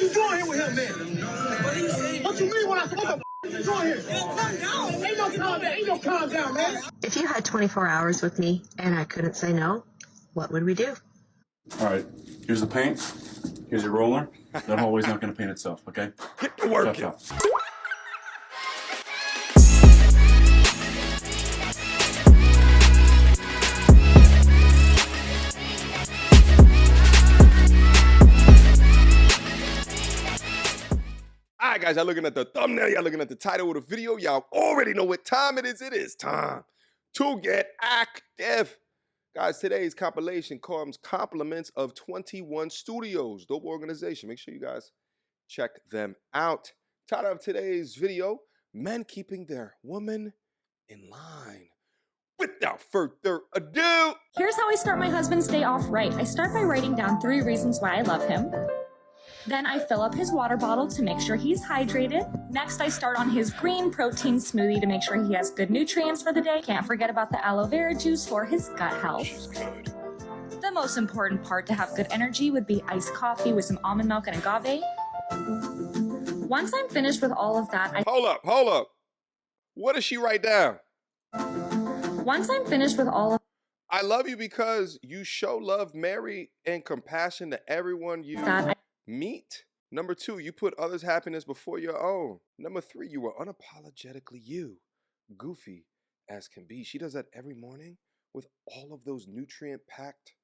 you doing here with him, man? What you mean when I said, what the you doing here? Calm down. Ain't no calm down. Ain't no calm down, man. If you had 24 hours with me and I couldn't say no, what would we do? All right, here's the paint. Here's your roller. That hallway's not going to paint itself, okay? Get to work. Chop. All right, guys, y'all looking at the thumbnail, y'all looking at the title of the video, y'all already know what time it is. It is time to get active. Guys, today's compilation comes compliments of 21 Studios, dope organization. Make sure you guys check them out. Title of today's video, men keeping their woman in line. Without further ado. Here's how I start my husband's day off right. I start by writing down 3 reasons why I love him. Then I fill up his water bottle to make sure he's hydrated. Next, I start on his green protein smoothie to make sure he has good nutrients for the day. Can't forget about the aloe vera juice for his gut health. The most important part to have good energy would be iced coffee with some almond milk and agave. Once I'm finished with all of that, Hold up. What does she write down? Once I'm finished with all of I love you because you show love, Mary, and compassion to everyone you that, meet. Number 2, you put others' happiness before your own. Number 3, you were unapologetically you. Goofy as can be. She does that every morning with all of those nutrient-packed,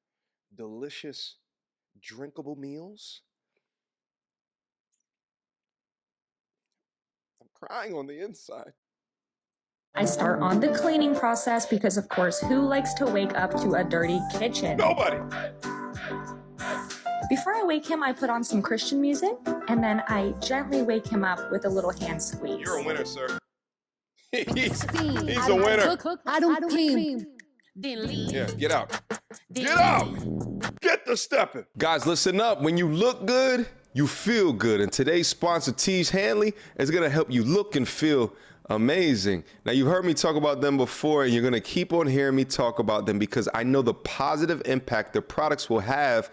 delicious, drinkable meals. I'm crying on the inside. I start on the cleaning process because, of course, who likes to wake up to a dirty kitchen? Nobody. Before I wake him, I put on some Christian music, and then I gently wake him up with a little hand squeeze. You're a winner, sir. He's a winner. I don't clean. Yeah, get out. Get out. Get the stepping. Guys, listen up. When you look good, you feel good. And today's sponsor, Tiege Hanley, is going to help you look and feel amazing. Now, you've heard me talk about them before, and you're going to keep on hearing me talk about them because I know the positive impact their products will have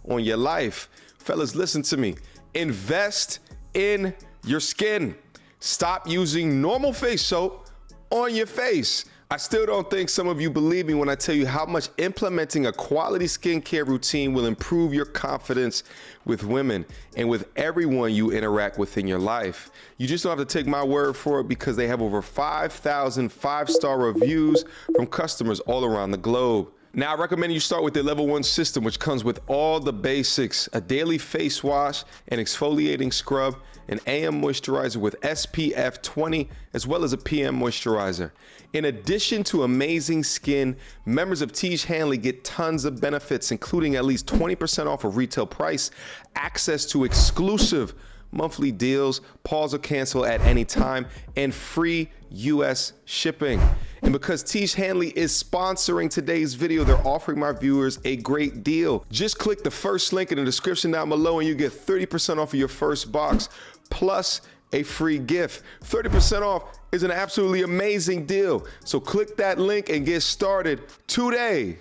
on your life. Fellas, listen to me. Invest in your skin. Stop using normal face soap on your face. I still don't think some of you believe me when I tell you how much implementing a quality skincare routine will improve your confidence with women and with everyone you interact with in your life. You just don't have to take my word for it because they have over 5,000 5-star reviews from customers all around the globe. Now, I recommend you start with their level 1 system, which comes with all the basics: a daily face wash, an exfoliating scrub, an AM moisturizer with SPF 20, as well as a PM moisturizer. In addition to amazing skin, members of Tiege Hanley get tons of benefits, including at least 20% off of retail price, access to exclusive monthly deals, pause or cancel at any time, and free US shipping. And because Tiege Hanley is sponsoring today's video, they're offering my viewers a great deal. Just click the first link in the description down below and you get 30% off of your first box, plus a free gift. 30% off is an absolutely amazing deal. So click that link and get started today.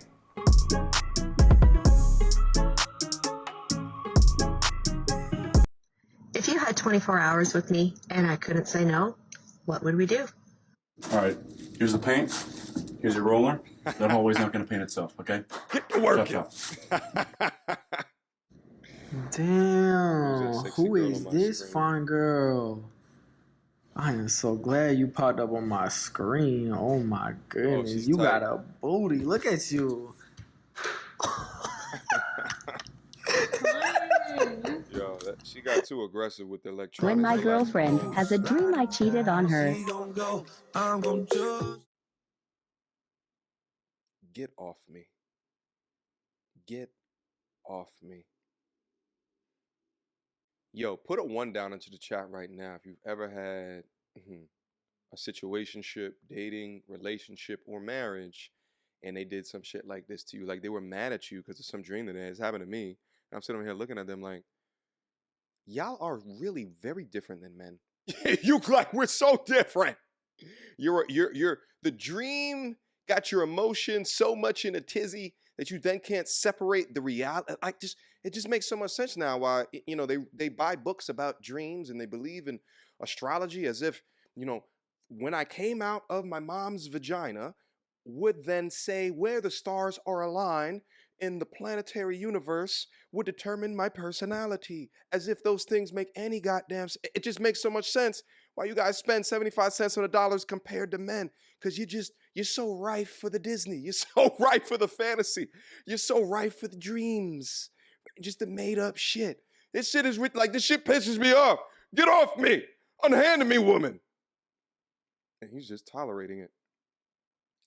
If you had 24 hours with me and I couldn't say no, what would we do? All right, here's the paint. Here's your roller. That hallway's not going to paint itself, okay? Get to work. Chop. Damn, Sexy who girl is on my this screen. fine girl? I am so glad you popped up on my screen. Oh my goodness, she's you tight. got a booty. Look at you. Yo, she got too aggressive with the electronics. When my Relax. girlfriend has a dream I cheated on her. Get off me. Get off me. Yo, put a 1 down into the chat right now if you've ever had a situationship, dating, relationship, or marriage, and they did some shit like this to you. Like they were mad at you because of some dream that they had. It's happened to me. And I'm sitting over here looking at them like, y'all are really very different than men. You like, we're so different. You're the dream got your emotions so much in a tizzy that you then can't separate the reality. It just makes so much sense now why, you know, they buy books about dreams and they believe in astrology as if, you know, when I came out of my mom's vagina would then say where the stars are aligned in the planetary universe would determine my personality, as if those things make any goddamn sense. It just makes so much sense why you guys spend 75 cents on the dollars compared to men, because you're so rife for the Disney, you're so rife for the fantasy, you're so rife for the dreams, just the made up shit. This shit is like, this shit pisses me off. Get off me, unhand me, woman. And he's just tolerating it.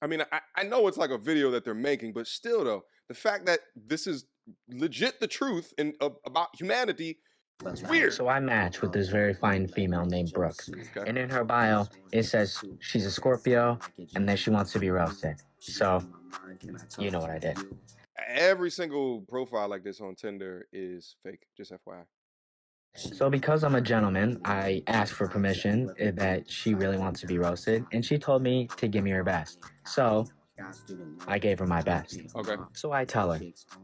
I mean, I know it's like a video that they're making, but still, though, the fact that this is legit the truth about humanity is weird. So I matched with this very fine female named Brooke. Okay. And in her bio, it says she's a Scorpio and that she wants to be roasted. So, you know what I did. Every single profile like this on Tinder is fake, just FYI. So because I'm a gentleman, I asked for permission that she really wants to be roasted, and she told me to give me her best. So I gave her my best. Okay. So I tell her,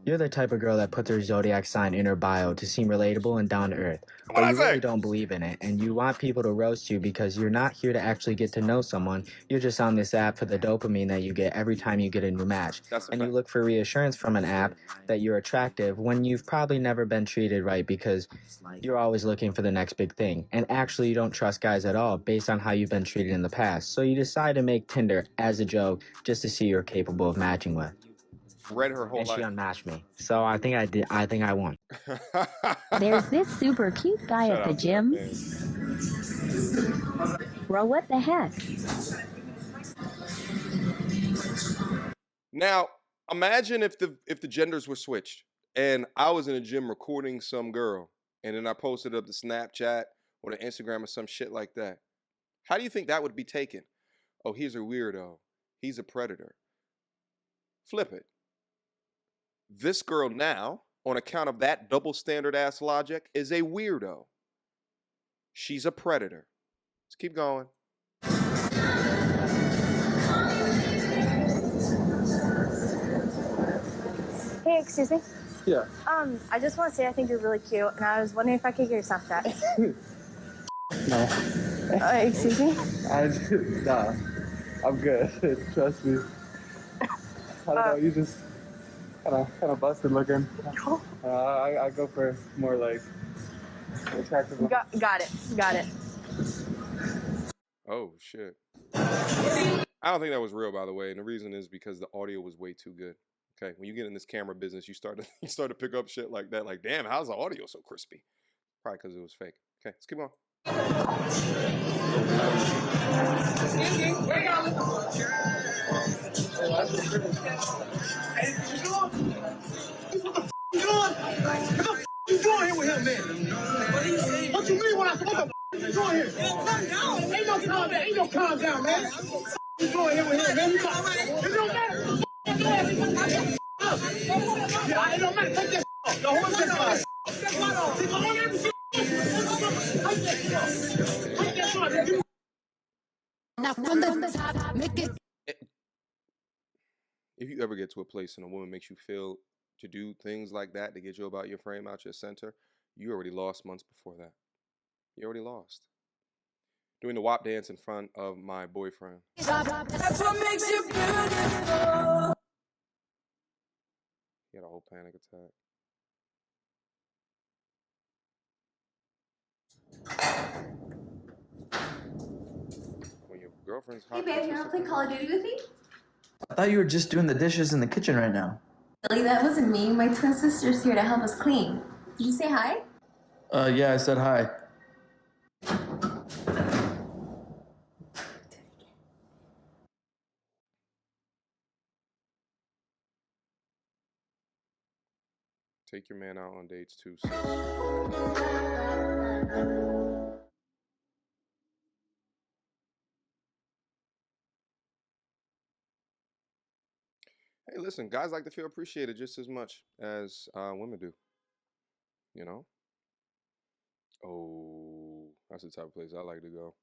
you're the type of girl that puts her zodiac sign in her bio to seem relatable and down to earth. But you really don't believe in it, and you want people to roast you because you're not here to actually get to know someone. You're just on this app for the dopamine that you get every time you get a new match. And you look for reassurance from an app that you're attractive when you've probably never been treated right because you're always looking for the next big thing. And actually you don't trust guys at all based on how you've been treated in the past. So you decide to make Tinder as a joke just to see you're capable of matching with. Read her whole and life. She unmatched me. So I think I did. I think I won. There's this super cute guy at the gym. Bro, what the heck? Now, imagine if the genders were switched and I was in a gym recording some girl and then I posted up the Snapchat or the Instagram or some shit like that. How do you think that would be taken? Oh, he's a weirdo. He's a predator. Flip it. This girl now, on account of that double standard ass logic, is a weirdo. She's a predator. Let's keep going. Hey, excuse me. Yeah. I just want to say I think you're really cute, and I was wondering if I could get your Snapchat. No. Excuse me? Nah. I'm good. Trust me. I don't know. You just kind of busted looking. I go for more like attractive. Got it. Oh shit. I don't think that was real, by the way, and the reason is because the audio was way too good. Okay, when you get in this camera business, you start to pick up shit like that. Like, damn, how's the audio so crispy? Probably because it was fake. Okay, let's keep on. You doing here with him, man? What you mean? What the you doing here? Calm down. Ain't no calm down. Ain't no calm down, man. You doing here with him, man? It don't matter. Yeah, it don't matter. Take that off. The whole thing off. Take all everything. Take that off. Now from the top, make it. If you ever get to a place and a woman makes you feel to do things like that to get you about your frame, out your center, you already lost months before that. You already lost. Doing the WAP dance in front of my boyfriend. That's what makes you beautiful. He had a whole panic attack. When your girlfriend's hot. Hey babe, you wanna play Call of Duty with me? I thought you were just doing the dishes in the kitchen right now. Really, that wasn't me. My twin sister's here to help us clean. Did you say hi? Yeah, I said hi. Take your man out on dates too, sis. Hey, listen, guys like to feel appreciated just as much as women do. You know? Oh, that's the type of place I like to go.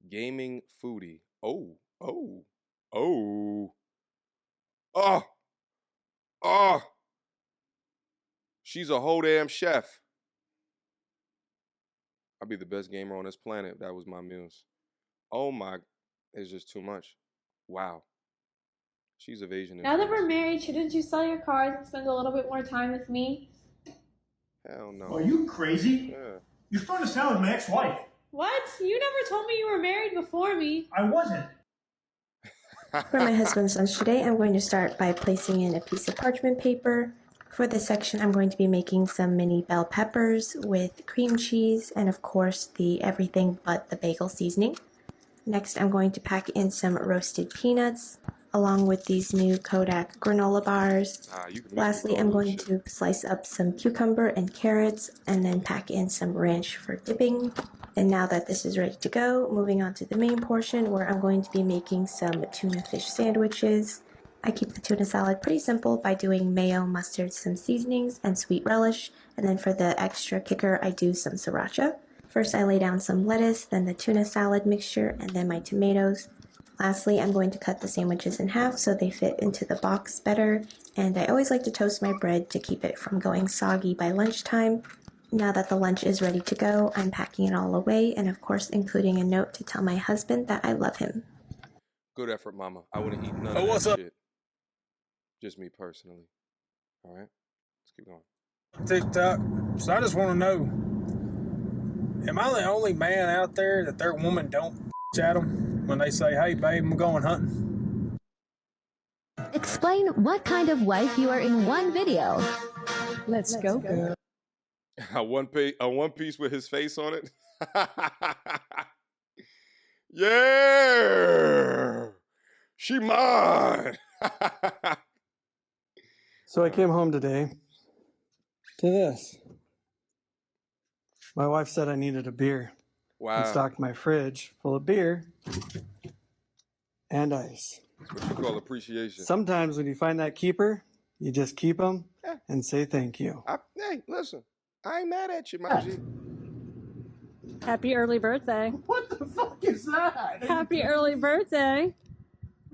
Gaming foodie. Oh. Oh, she's a whole damn chef. I'd be the best gamer on this planet if that was my muse. Oh my, it's just too much. Wow. She's of Asian Now that influence. we're married, shouldn't you sell your cars and spend a little bit more time with me? Hell no. Are you crazy? Yeah. You're starting to sound like my ex-wife. What? You never told me you were married before me. I wasn't. For my husband's lunch today, I'm going to start by placing in a piece of parchment paper. For this section, I'm going to be making some mini bell peppers with cream cheese and, of course, the everything but the bagel seasoning. Next, I'm going to pack in some roasted peanuts, along with these new Kodak granola bars. Lastly, I'm going to slice up some cucumber and carrots, and then pack in some ranch for dipping. And now that this is ready to go, moving on to the main portion where I'm going to be making some tuna fish sandwiches. I keep the tuna salad pretty simple by doing mayo, mustard, some seasonings, and sweet relish. And then for the extra kicker, I do some sriracha. First, I lay down some lettuce, then the tuna salad mixture, and then my tomatoes. Lastly, I'm going to cut the sandwiches in half so they fit into the box better. And I always like to toast my bread to keep it from going soggy by lunchtime. Now that the lunch is ready to go, I'm packing it all away and, of course, including a note to tell my husband that I love him. Good effort, mama. I wouldn't eat none of what's that up? shit. Just me personally. All right? Let's keep going. TikTok. So I just want to know, am I the only man out there that their woman don't at them when they say, hey, babe, I'm going hunting? Explain what kind of wife you are in one video. Let's go, girl. A one piece with his face on it. Yeah, she mine. So I came home today to this. My wife said I needed a beer. Wow. And stocked my fridge full of beer and ice. That's what you call appreciation. Sometimes when you find that keeper, you just keep them and say thank you. Hey, listen, I ain't mad at you, my G. Happy early birthday. What the fuck is that? Happy early birthday.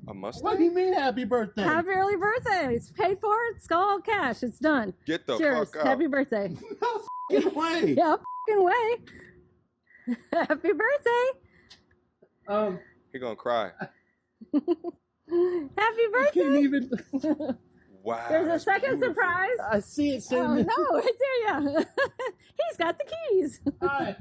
A Mustang? What do you mean happy birthday? Happy early birthday. It's paid for. It's all cash. It's done. Get the Cheers. fuck out. Happy birthday. No fucking way. Yeah, fucking way. Happy birthday. He gonna cry. Happy birthday. I can't even. Wow. There's a second surprise. I see it Oh, saying. no, right there, yeah. He's got the keys. Hi.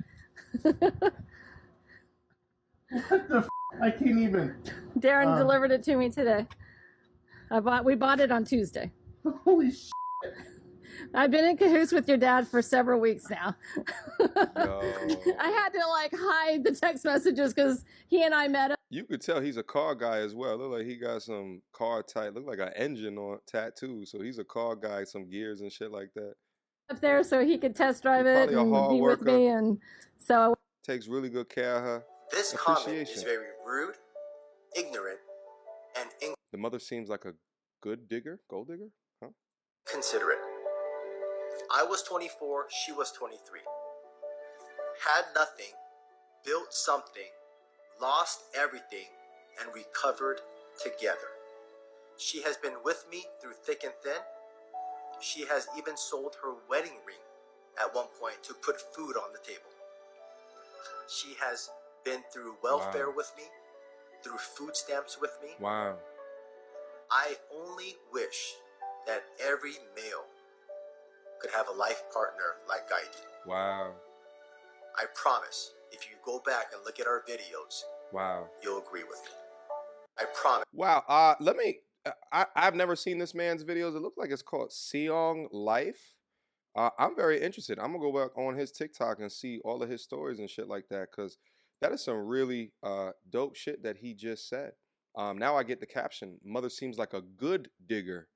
What the f? I can't even. Darren delivered it to me today. We bought it on Tuesday. Holy shit. I've been in cahoots with your dad for several weeks now. Yo. I had to hide the text messages because he and I met up. You could tell he's a car guy as well. Look like he got some car type, look like an engine on tattoo. So he's a car guy, some gears and shit like that. Up there so he could test drive it probably a and hard be with worker. me, and so Takes really good care of her. This comment Appreciation. is very rude, ignorant, and The mother seems like a good digger, gold digger, huh? inconsiderate. I was 24, she was 23. Had nothing, built something, lost everything, and recovered together. She has been with me through thick and thin. She has even sold her wedding ring at one point to put food on the table. She has been through welfare with me, through food stamps with me. Wow. I only wish that every male could have a life partner like I do. Wow. I promise, if you go back and look at our videos, Wow. you'll agree with me. I promise. Wow. Let me. I've never seen this man's videos. It looks like it's called Seong Life. I'm very interested. I'm gonna go back on his TikTok and see all of his stories and shit like that, because that is some really dope shit that he just said. Now I get the caption. Mother seems like a good digger.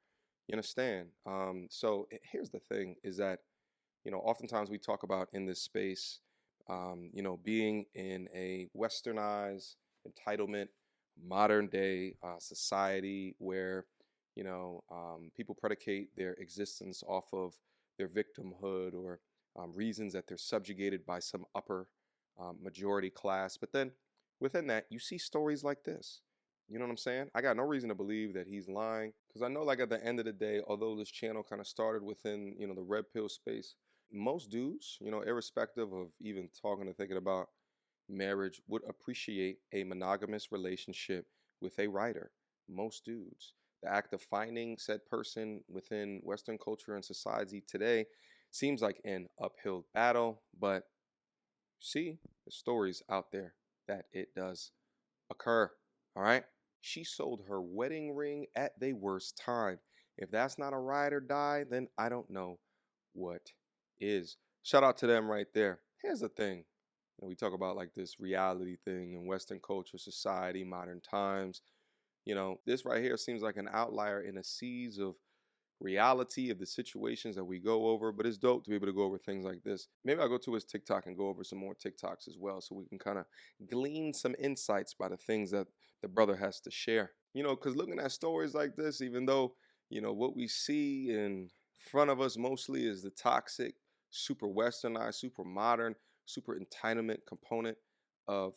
You understand? So here's the thing: is that oftentimes we talk about in this space, being in a westernized entitlement, modern day society where people predicate their existence off of their victimhood or reasons that they're subjugated by some upper majority class. But then within that, you see stories like this. You know what I'm saying? I got no reason to believe that he's lying, because I know, like, at the end of the day, although this channel kind of started within, you know, the red pill space, most dudes, you know, irrespective of even talking and thinking about marriage, would appreciate a monogamous relationship with a writer. Most dudes. The act of finding said person within Western culture and society today seems like an uphill battle, but see, the stories out there that it does occur. All right. She sold her wedding ring at the worst time. If that's not a ride or die, then I don't know what is. Shout out to them right there. Here's the thing. You know, we talk about like this reality thing in Western culture, society, modern times. You know, this right here seems like an outlier in a seas of reality of the situations that we go over, but it's dope to be able to go over things like this. Maybe I'll go to his TikTok and go over some more TikToks as well, so we can kind of glean some insights by the things that the brother has to share. You know, because looking at stories like this, even though, you know, what we see in front of us mostly is the toxic, super westernized, super modern, super entitlement component of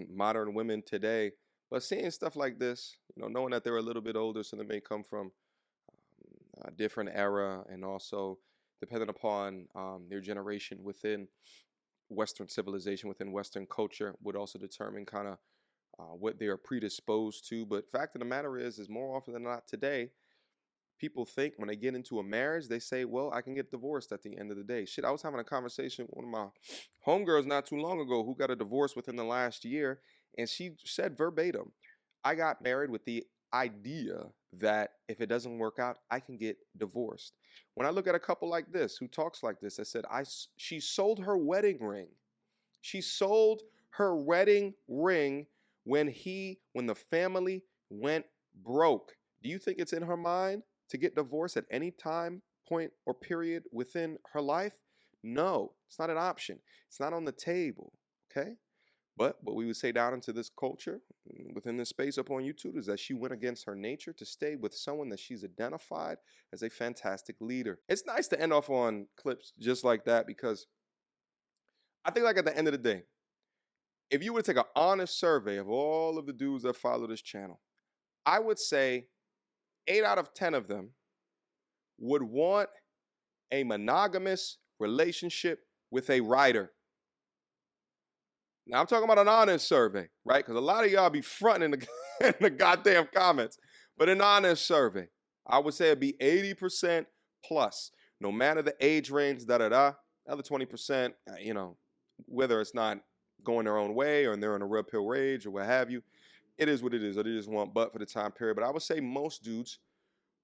modern women today, but seeing stuff like this, you know, knowing that they're a little bit older, so they may come from a different era, and also depending upon their generation within Western civilization, within Western culture, would also determine kind of what they are predisposed to. But fact of the matter is more often than not today, people think when they get into a marriage, they say, well, I can get divorced at the end of the day. Shit, I was having a conversation with one of my homegirls not too long ago who got a divorce within the last year, and she said verbatim, I got married with the idea that if it doesn't work out, I can get divorced. When I look at a couple like this who talks like this, I said, she sold her wedding ring. She sold her wedding ring when the family went broke. Do you think it's in her mind to get divorced at any time, point, or period within her life? No, it's not an option. It's not on the table, okay? But what we would say down into this culture, within this space up on YouTube, is that she went against her nature to stay with someone that she's identified as a fantastic leader. It's nice to end off on clips just like that, because I think, like, at the end of the day, if you were to take an honest survey of all of the dudes that follow this channel, I would say 8 out of 10 of them would want a monogamous relationship with a writer. Now, I'm talking about an honest survey, right? Because a lot of y'all be fronting in the goddamn comments. But an honest survey, I would say it'd be 80% plus. No matter the age range, Other 20%, you know, whether it's not going their own way or they're in a red pill rage or what have you, it is what it is. Or they just want butt for the time period. But I would say most dudes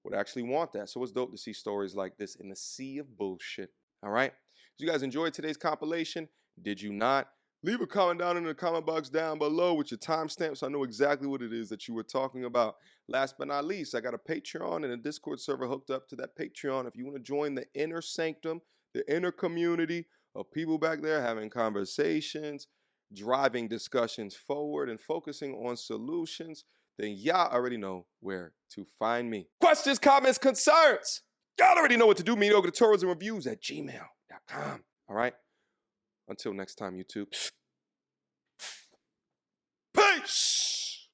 would actually want that. So it's dope to see stories like this in the sea of bullshit. All right? Did you guys enjoy today's compilation? Did you not? Leave a comment down in the comment box down below with your timestamp so I know exactly what it is that you were talking about. Last but not least, I got a Patreon and a Discord server hooked up to that Patreon. If you want to join the inner sanctum, the inner community of people back there having conversations, driving discussions forward, and focusing on solutions, then y'all already know where to find me. Questions, comments, concerns? Y'all already know what to do. Mediocre tutorials and reviews at gmail.com. All right? Until next time, YouTube. Peace!